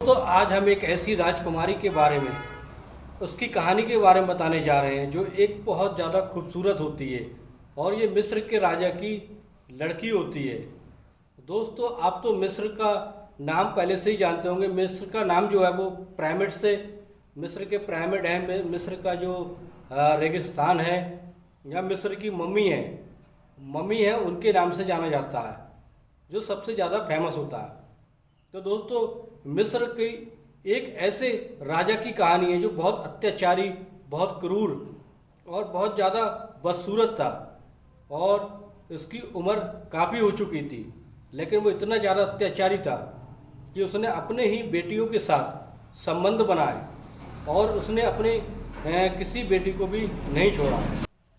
तो आज हम एक ऐसी राजकुमारी के बारे में, उसकी कहानी के बारे में बताने जा रहे हैं जो एक बहुत ज़्यादा खूबसूरत होती है और ये मिस्र के राजा की लड़की होती है। दोस्तों, आप तो मिस्र का नाम पहले से ही जानते होंगे। मिस्र का नाम जो है वो पिरामिड से, मिस्र के पिरामिड है, मिस्र का जो रेगिस्तान है या मिस्र की मम्मी है उनके नाम से जाना जाता है, जो सबसे ज़्यादा फेमस होता है। तो दोस्तों, मिस्र की एक ऐसे राजा की कहानी है जो बहुत अत्याचारी, बहुत क्रूर और बहुत ज़्यादा बदसूरत था और इसकी उम्र काफ़ी हो चुकी थी, लेकिन वो इतना ज़्यादा अत्याचारी था कि उसने अपने ही बेटियों के साथ संबंध बनाए और उसने अपने किसी बेटी को भी नहीं छोड़ा।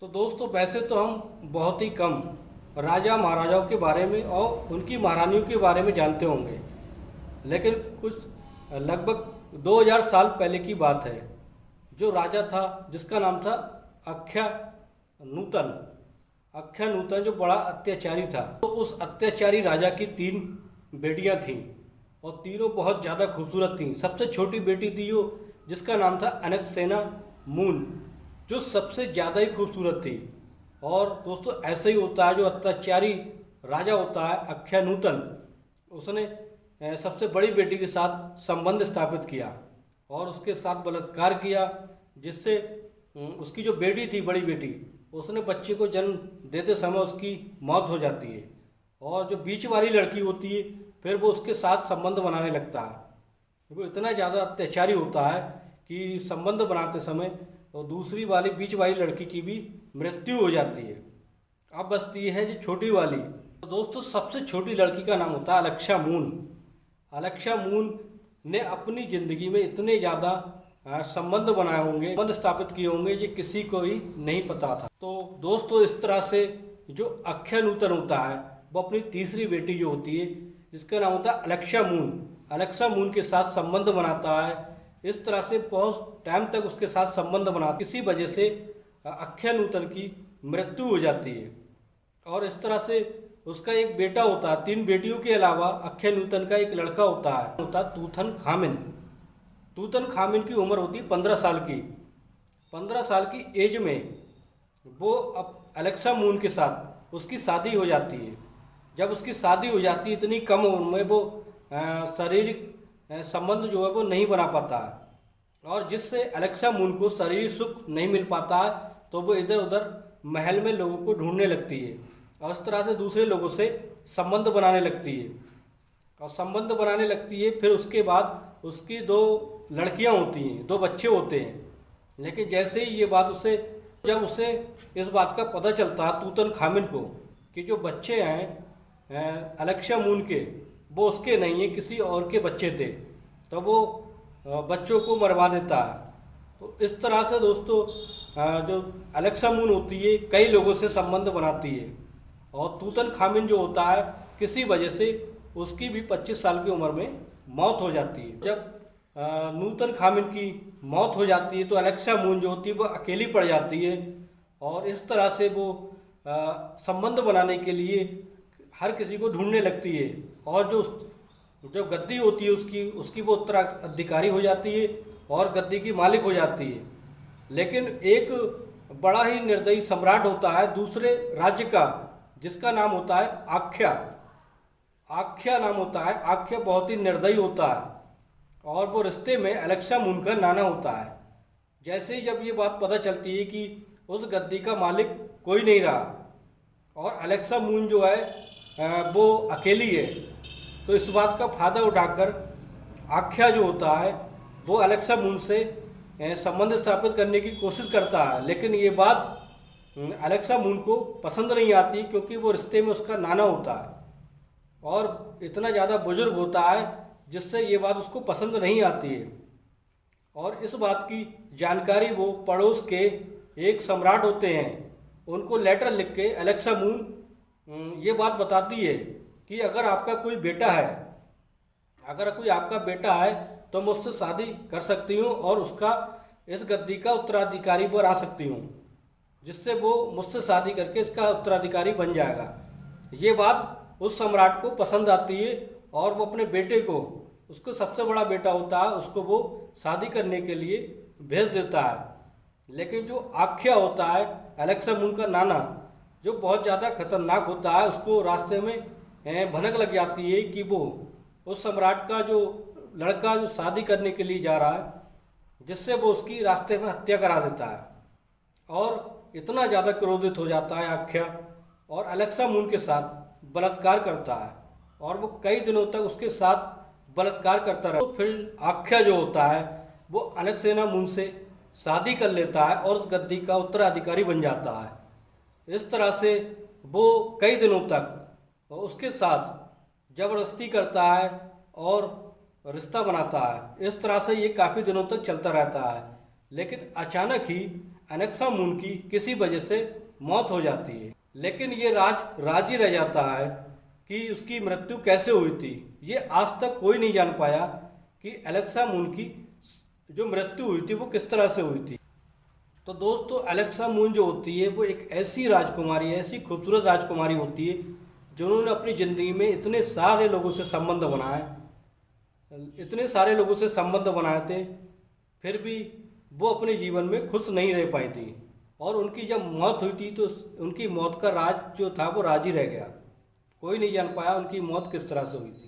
तो दोस्तों, वैसे तो हम बहुत ही कम राजा महाराजाओं के बारे में और उनकी महारानियों के बारे में जानते होंगे, लेकिन कुछ लगभग 2000 साल पहले की बात है। जो राजा था जिसका नाम था अख्यानूतन, जो बड़ा अत्याचारी था। तो उस अत्याचारी राजा की 3 बेटियां थीं और तीनों बहुत ज़्यादा खूबसूरत थीं। सबसे छोटी बेटी थी जो जिसका नाम था अनक्सेना मून, जो सबसे ज़्यादा ही खूबसूरत थी। और दोस्तों, ऐसा ही होता है, जो अत्याचारी राजा होता है अख्यानूतन, उसने सबसे बड़ी बेटी के साथ संबंध स्थापित किया और उसके साथ बलात्कार किया, जिससे उसकी जो बेटी थी, बड़ी बेटी, उसने बच्चे को जन्म देते समय उसकी मौत हो जाती है। और जो बीच वाली लड़की होती है फिर वो उसके साथ संबंध बनाने लगता है। वो इतना ज़्यादा अत्याचारी होता है कि संबंध बनाते समय तो दूसरी वाली, बीच वाली लड़की की भी मृत्यु हो जाती है। अब बचती है जो छोटी वाली। तो दोस्तों, सबसे छोटी लड़की का नाम होता है अलेक्सा मून ने अपनी ज़िंदगी में इतने ज़्यादा संबंध बनाए होंगे, संबंध स्थापित किए होंगे, ये किसी को ही नहीं पता था। तो दोस्तों, इस तरह से जो अख्यानूतन होता है वो अपनी तीसरी बेटी जो होती है, जिसका नाम होता है अलेक्सा मून के साथ संबंध बनाता है। इस तरह से बहुत टाइम तक उसके साथ संबंध बनाता है। किसी वजह से अख्यानूतन की मृत्यु हो जाती है और इस तरह से उसका एक बेटा होता है। 3 बेटियों के अलावा अख्यानूतन का एक लड़का होता है तूतन खामिन की उम्र होती है 15 साल की। 15 साल की एज में वो अब अलेक्सा मून के साथ उसकी शादी हो जाती है। जब उसकी शादी हो जाती है, इतनी कम उम्र में वो शारीरिक संबंध जो है वो नहीं बना पाता है और जिससे अलेक्सा मून को शारीरिक सुख नहीं मिल पाता है, तो वो इधर उधर महल में लोगों को ढूंढने लगती है और इस तरह से दूसरे लोगों से संबंध बनाने लगती है और संबंध बनाने लगती है। फिर उसके बाद उसकी 2 लड़कियां होती हैं, 2 बच्चे होते हैं। लेकिन जैसे ही ये बात जब उसे इस बात का पता चलता है तूतन खामिन को कि जो बच्चे हैं अलेक्सा मून के, वो उसके नहीं है, किसी और के बच्चे थे, तो वो बच्चों को मरवा देता है। तो इस तरह से दोस्तों, जो अलेक्सा मून होती है कई लोगों से संबंध बनाती है और तूतन खामिन जो होता है, किसी वजह से उसकी भी 25 साल की उम्र में मौत हो जाती है। जब नूतन खामिन की मौत हो जाती है तो अलेक्सा मून जो होती है वो अकेली पड़ जाती है और इस तरह से वो संबंध बनाने के लिए हर किसी को ढूंढने लगती है और जो गद्दी होती है उसकी वो उत्तराधिकारी हो जाती है और गद्दी की मालिक हो जाती है। लेकिन एक बड़ा ही निर्दयी सम्राट होता है दूसरे राज्य का, जिसका नाम होता है आख्या नाम होता है। आख्या बहुत ही निर्दयी होता है और वो रिश्ते में अलेक्सा मून का नाना होता है। जैसे ही जब ये बात पता चलती है कि उस गद्दी का मालिक कोई नहीं रहा और अलेक्सा मून जो है वो अकेली है, तो इस बात का फायदा उठाकर आख्या जो होता है वो अलेक्सा मून से संबंध स्थापित करने की कोशिश करता है। लेकिन ये बात अलेक्सा मून को पसंद नहीं आती, क्योंकि वो रिश्ते में उसका नाना होता है और इतना ज़्यादा बुजुर्ग होता है, जिससे ये बात उसको पसंद नहीं आती है। और इस बात की जानकारी वो पड़ोस के एक सम्राट होते हैं, उनको लेटर लिख के अलेक्सा मून ये बात बताती है कि अगर आपका कोई बेटा है तो मैं उससे शादी कर सकती हूँ और उसका इस गद्दी का उत्तराधिकारी बना सकती हूँ, जिससे वो मुझसे शादी करके इसका उत्तराधिकारी बन जाएगा। ये बात उस सम्राट को पसंद आती है और वो अपने बेटे को उसको सबसे बड़ा बेटा होता है, उसको वो शादी करने के लिए भेज देता है। लेकिन जो आख्या होता है, एलेक्सा मून का नाना, जो बहुत ज़्यादा खतरनाक होता है, उसको रास्ते में भनक लग जाती है कि वो उस सम्राट का जो लड़का जो शादी करने के लिए जा रहा है, जिससे वो उसकी रास्ते में हत्या करा देता है। और इतना ज़्यादा क्रोधित हो जाता है आख्या और एलेक्सा मून के साथ बलात्कार करता है, और वो कई दिनों तक उसके साथ बलात्कार करता रहा। तो फिर आख्या जो होता है वो अलेक्सेना मून से शादी कर लेता है और उस गद्दी का उत्तराधिकारी बन जाता है। इस तरह से वो कई दिनों तक उसके साथ जबरदस्ती करता है और रिश्ता बनाता है। इस तरह से ये काफ़ी दिनों तक चलता रहता है। लेकिन अचानक ही एलेक्सा मून की किसी वजह से मौत हो जाती है। लेकिन ये राज ही रह जाता है कि उसकी मृत्यु कैसे हुई थी। ये आज तक कोई नहीं जान पाया कि एलेक्सा मून की जो मृत्यु हुई थी वो किस तरह से हुई थी। तो दोस्तों, एलेक्सा मून जो होती है वो एक ऐसी राजकुमारी, ऐसी खूबसूरत राजकुमारी होती है जिन्होंने अपनी ज़िंदगी में इतने सारे लोगों से संबंध बनाए थे, फिर भी वो अपने जीवन में खुश नहीं रह पाई थी। और उनकी जब मौत हुई थी तो उनकी मौत का राज जो था वो राज ही रह गया। कोई नहीं जान पाया उनकी मौत किस तरह से हुई थी।